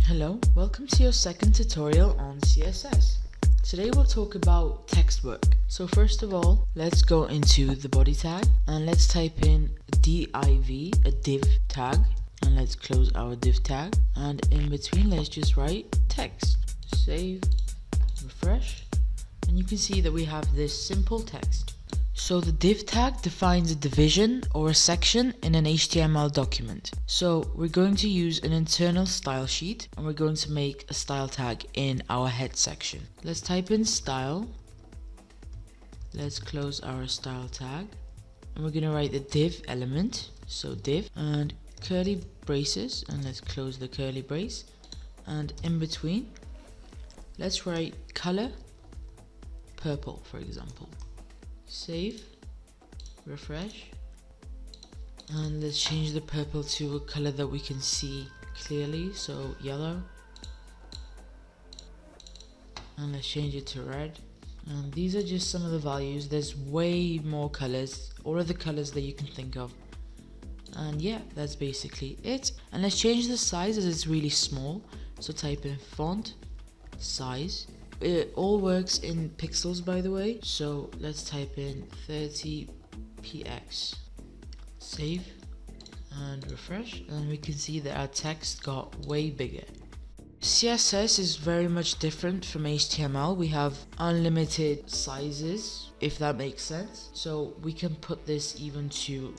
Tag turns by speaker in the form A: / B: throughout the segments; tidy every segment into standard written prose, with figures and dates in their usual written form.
A: Hello, welcome to your second tutorial on CSS. Today we'll talk about text work. So first of all, let's go into the body tag and let's type in div, a div tag, and let's close our div tag, and in between let's just write text. Save, refresh, and you can see that we have this simple text. So the div tag defines a division or a section in an HTML document. So we're going to use an internal style sheet and we're going to make a style tag in our head section. Let's type in style. Let's close our style tag and we're going to write the div element. So div and curly braces, and let's close the curly brace, and in between let's write color purple, for example. Save, refresh, and let's change the purple to a color that we can see clearly, so yellow, and let's change it to red. And these are just some of the values. There's way more colors, all of the colors that you can think of, and yeah, that's basically it. And let's change the size as it's really small, so type in font size. It all works in pixels, by the way, so let's type in 30px. Save and refresh, and we can see that our text got way bigger. CSS is very much different from HTML. We have unlimited sizes, if that makes sense, so we can put this even to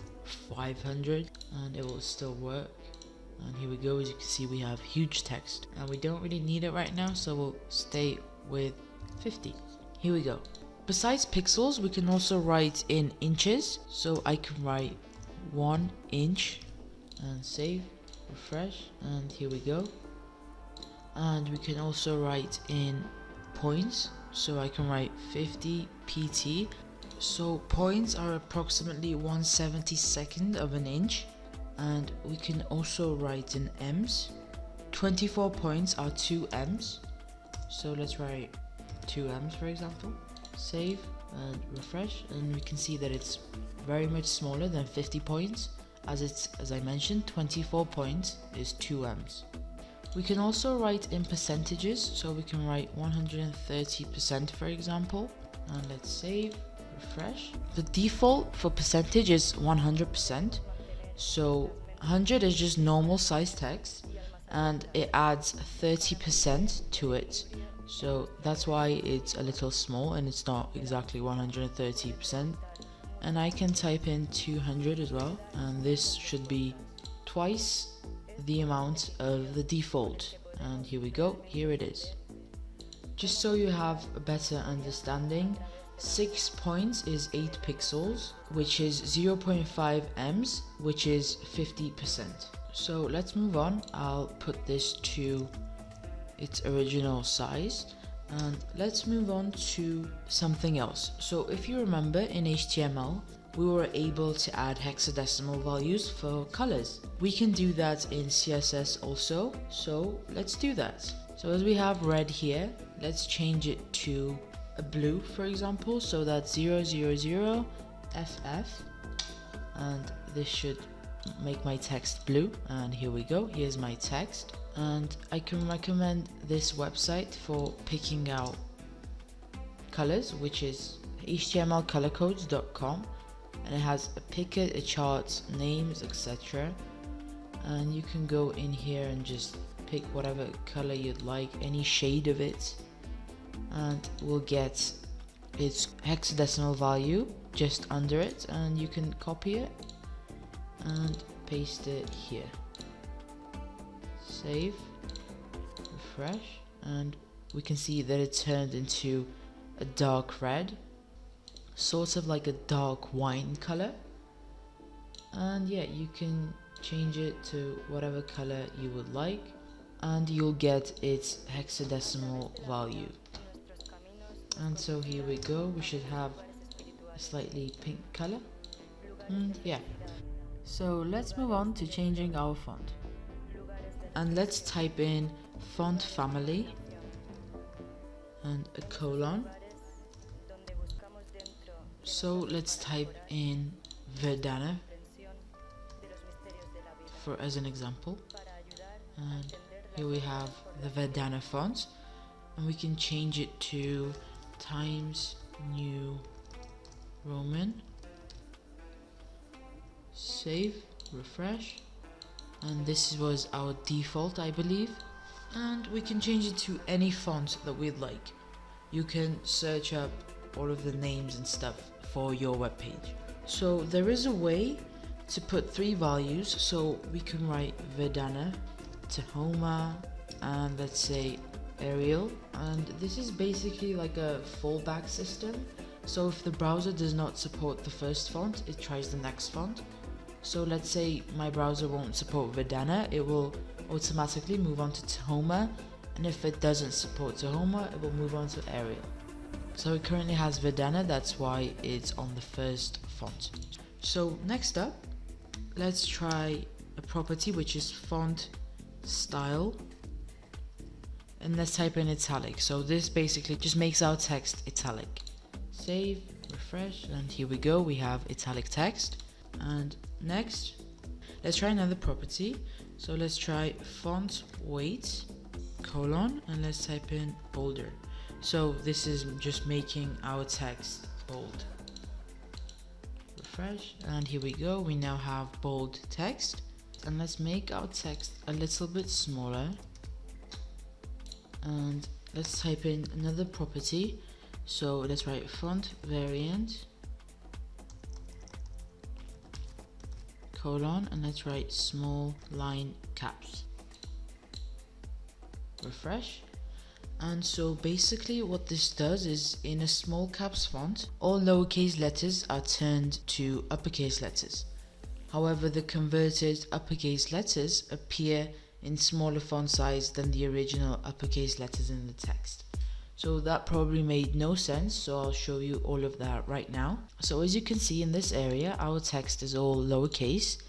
A: 500 and it will still work. And here we go. As you can see, we have huge text and we don't really need it right now, so we'll stay with 50. Here we go. Besides pixels, we can also write in inches, so I can write 1 inch and save, refresh, and here we go. And we can also write in points, so I can write 50 pt. So points are approximately 1/72 of an inch. And we can also write in m's. 24 points are 2 m's. So let's write 2 m's, for example. Save and refresh, and we can see that it's very much smaller than 50 points, as I mentioned, 24 points is 2 m's. We can also write in percentages, so we can write 130%, for example, and let's save, refresh. The default for percentage is 100%. So 100 is just normal size text, and it adds 30% to it, so that's why it's a little small and it's not exactly 130%. And I can type in 200 as well, and this should be twice the amount of the default. And here we go, here it is. Just so you have a better understanding, 6 points is 8 pixels, which is 0.5 m's, which is 50%. So let's move on. I'll put this to its original size, and let's move on to something else. So if you remember, in HTML we were able to add hexadecimal values for colors. We can do that in CSS also, so let's do that. So as we have red here, let's change it to a blue, for example, so that's 000 FF, and this should make my text blue. And here we go, here's my text, and I can recommend this website for picking out colors, which is htmlcolorcodes.com, and it has a picker, a chart, names, etc. And you can go in here and just pick whatever color you'd like, any shade of it, and we'll get its hexadecimal value just under it, and you can copy it and paste it here. Save, refresh, and we can see that it turned into a dark red, sort of like a dark wine color. And yeah, you can change it to whatever color you would like, and you'll get its hexadecimal value. And so here we go, we should have a slightly pink color, and yeah. So let's move on to changing our font, and let's type in font family and a colon. So let's type in Verdana as an example, and Here we have the Verdana font, and we can change it to Times New Roman. Save, refresh, and this was our default, I believe. And we can change it to any font that we'd like. You can search up all of the names and stuff for your web page. So there is a way to put 3 values, so we can write Verdana, Tahoma, and let's say Arial, and this is basically like a fallback system. So if the browser does not support the first font, it tries the next font. So let's say my browser won't support Verdana, it will automatically move on to Tahoma, and if it doesn't support Tahoma, it will move on to Arial. So it currently has Verdana, that's why it's on the first font. So next up, let's try a property which is font style, and let's type in italic. So this basically just makes our text italic. Save, refresh, and here we go, we have italic text. And next, let's try another property. So let's try font weight, colon, and let's type in bolder. So this is just making our text bold. Refresh, and here we go, we now have bold text. And let's make our text a little bit smaller, and let's type in another property. So let's write font variant, colon, and let's write small line caps. Refresh. And so basically what this does is, in a small caps font, all lowercase letters are turned to uppercase letters. However, the converted uppercase letters appear in smaller font size than the original uppercase letters in the text. So that probably made no sense, so I'll show you all of that right now. So as you can see in this area, our text is all lowercase,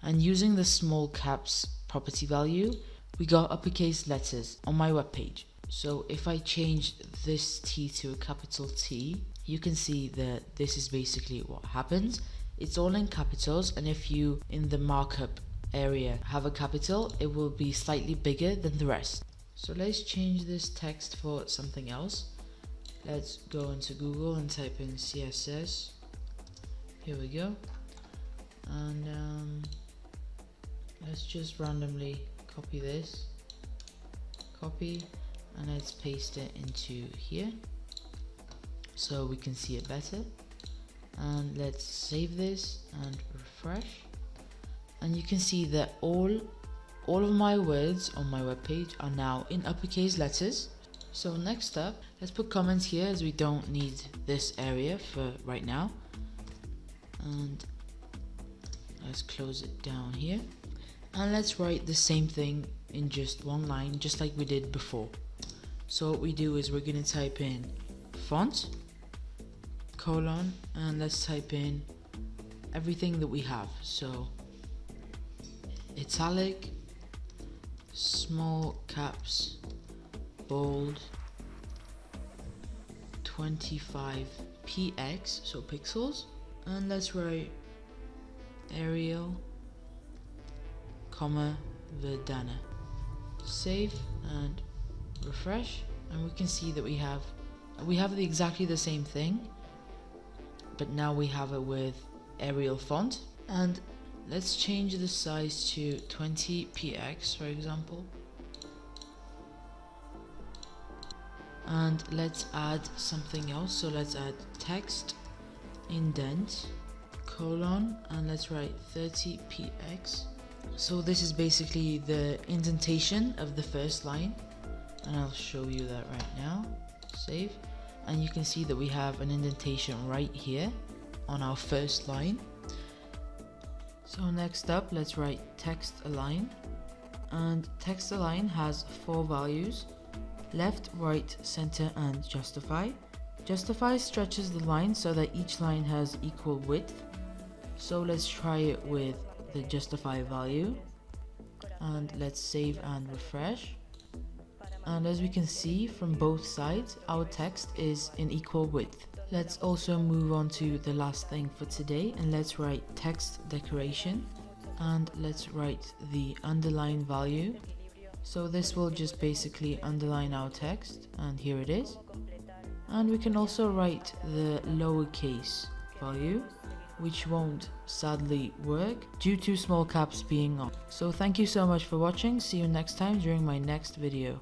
A: and using the small caps property value, we got uppercase letters on my web page. So if I change this T to a capital T, you can see that this is basically what happens. It's all in capitals, and if you in the markup area have a capital, it will be slightly bigger than the rest. So let's change this text for something else. Let's go into Google and type in CSS. Here we go. And let's just randomly copy this. Copy, and let's paste it into here so we can see it better. And let's save this and refresh, and you can see that all of my words on my web page are now in uppercase letters. So next up, let's put comments here, as we don't need this area for right now, and let's close it down here, and let's write the same thing in just one line, just like we did before. So what we do is we're going to type in font, colon, and let's type in everything that we have. So italic, small caps, bold, 25 px, so pixels, and let's write Arial, comma, Verdana. Save and refresh, and we can see that we have exactly the same thing, but now we have it with Arial font. And let's change the size to 20 px, for example, and let's add something else. So let's add text indent, colon, and let's write 30 px. So this is basically the indentation of the first line, and I'll show you that right now. Save, and you can see that we have an indentation right here on our first line. So next up, let's write text align, and text align has 4 values: left, right, center, and justify. Justify stretches the line so that each line has equal width. So let's try it with the justify value, and let's save and refresh. And as we can see from both sides, our text is in equal width. Let's also move on to the last thing for today, and let's write text decoration, and let's write the underline value. So this will just basically underline our text, and here it is. And we can also write the lowercase value, which won't sadly work due to small caps being on. So thank you so much for watching. See you next time during my next video.